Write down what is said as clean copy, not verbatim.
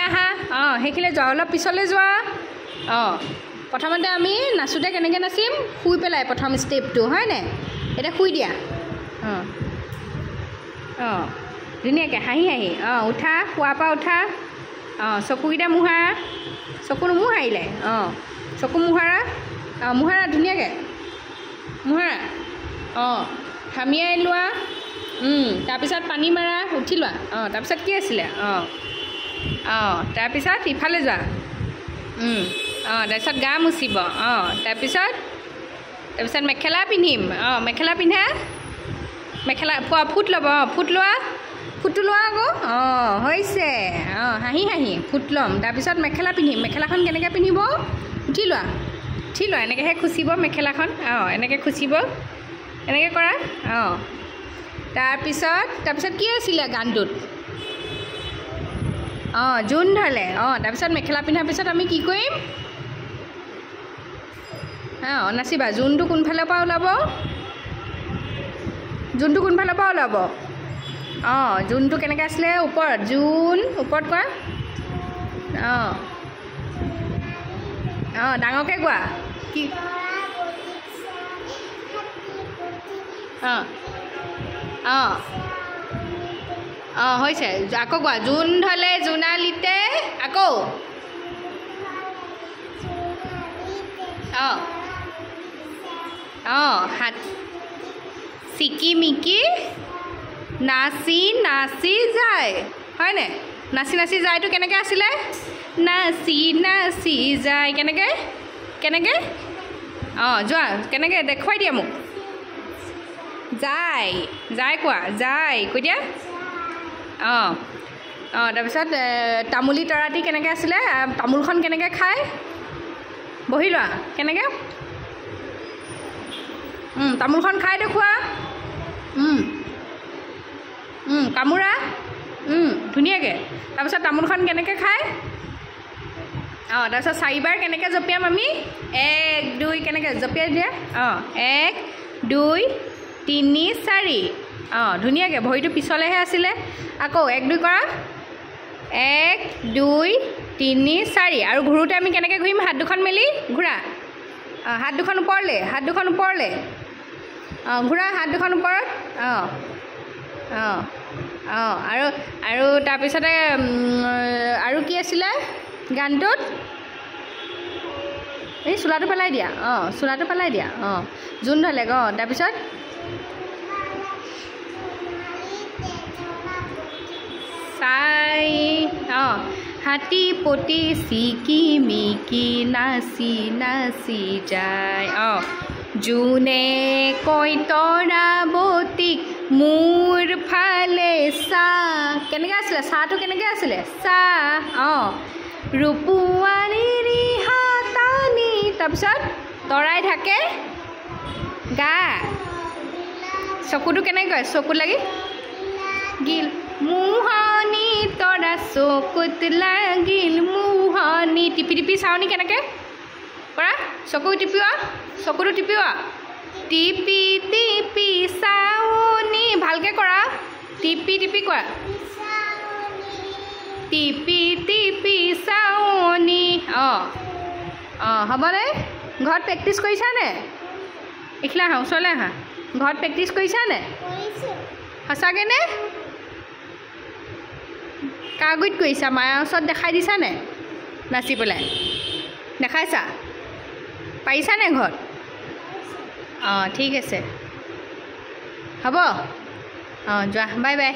আহা সেইখিনি যোৱা অলপ পিছলৈ যোৱা প্ৰথমতে আমি নাচোঁতে কেনেকৈ নাচিম শুই পেলাই প্ৰথম ষ্টেপটো হয়নে এতিয়া শুই দিয়া ধুনীয়াকৈ হাঁহি হাঁহি উঠা শোৱাৰ পৰা উঠা চকুকেইটা মোহাৰা চকু নোমোহাৰিলে চকু মোহাৰা মোহাৰা ধুনীয়াকৈ মোহাৰা হামিয়াই লোৱা তাৰপিছত পানী মাৰা উঠি লোৱা তাৰপিছত কি আছিলে তাৰপিছত ইফালে যোৱা তাৰপিছত গা মুচিব তাৰপিছত মেখেলা পিন্ধিম মেখেলা পিন্ধা মেখেলা ফুট ল'ব ফুটটো লোৱা আকৌ হৈছে হাঁহি হাঁহি ফুট ল'ম তাৰপিছত মেখেলা পিন্ধিম মেখেলাখন কেনেকৈ পিন্ধিব উঠি লোৱা এনেকৈহে খুচিব মেখেলাখন এনেকৈ খুচিব এনেকৈ কৰা তাৰপিছত কি আছিলে গানটোত জোন ধৰে তাৰপিছত মেখেলা পিন্ধাৰ পিছত আমি কি কৰিম নাচিবা জোনটো কোনফালৰ পৰা ওলাব জোনটো কেনেকৈ আছিলে ওপৰত জোন ওপৰত কোৱা ডাঙৰকৈ কোৱা কি হৈছে আকৌ কোৱা জোন ধলে জোনালীতে আকৌ হাত চিকিমিকি নাচি নাচি যায় হয়নে নাচি নাচি যায়তো কেনেকৈ আছিলে নাচি নাচি যায় কেনেকৈ যোৱা কেনেকৈ দেখুৱাই দিয়া মোক যায় কোৱা যায় কৈ দিয়া তাৰপিছত তামুলী তৰাটি কেনেকৈ আছিলে তামোলখন কেনেকৈ খায় বহি লোৱা কেনেকৈ তামোলখন খাই দেখুওৱা কামোৰা ধুনীয়াকৈ তাৰপিছত তামোলখন কেনেকৈ খায় তাৰপিছত 4বাৰ কেনেকৈ জঁপিয়াম আমি 1 2 কেনেকৈ জঁপিয়াই দিয়া 1 2 3 4 ধুনীয়াকৈ ভৰিটো পিছলৈহে আছিলে আকৌ 1 2 কৰা 1 2 3 4 আৰু ঘূৰোঁতে আমি কেনেকৈ ঘূৰিম হাত দুখন মেলি ঘূৰা হাত দুখন ওপৰলৈ ঘূৰা হাত দুখন ওপৰত আৰু তাৰপিছতে আৰু কি আছিলে গানটোত এই চোলাটো পেলাই দিয়া জোন ধলে তাৰপিছত হাতী পতি চিকি মিকি নাচি নাচি যায় জোনে কয় তৰাৱতীক মোৰ ফালে চা কেনেকৈ আছিলে চাহটো কেনেকৈ আছিলে চাহ ৰূপুৱানীৰ হাতানি তাৰপিছত তৰাই থাকে গা চকুটো কেনেকৈ চকুত লাগি গিল মোহনী তৰা চকুত লাগিল মোহনী টিপি টিপি চাওনি কেনেকৈ কৰা চকুটো টিপিওৱা টিপি টিপি চাওনি ভালকৈ কৰা টিপি টিপি কৰা টিপি টিপি চাওনি হ'বনে ঘৰত প্ৰেক্টিছ কৰিছানে এইখিলা আহা ওচৰলৈ আহা ঘৰত প্ৰেক্টিছ কৰিছানে সঁচাকৈনে কাৰ গুৰিত কৰিছা মায়াৰ ওচৰত দেখাই দিছানে নাচি পেলাই দেখাইছা পাৰিছানে ঘৰত ঠিক আছে হ'ব যোৱা বাই বাই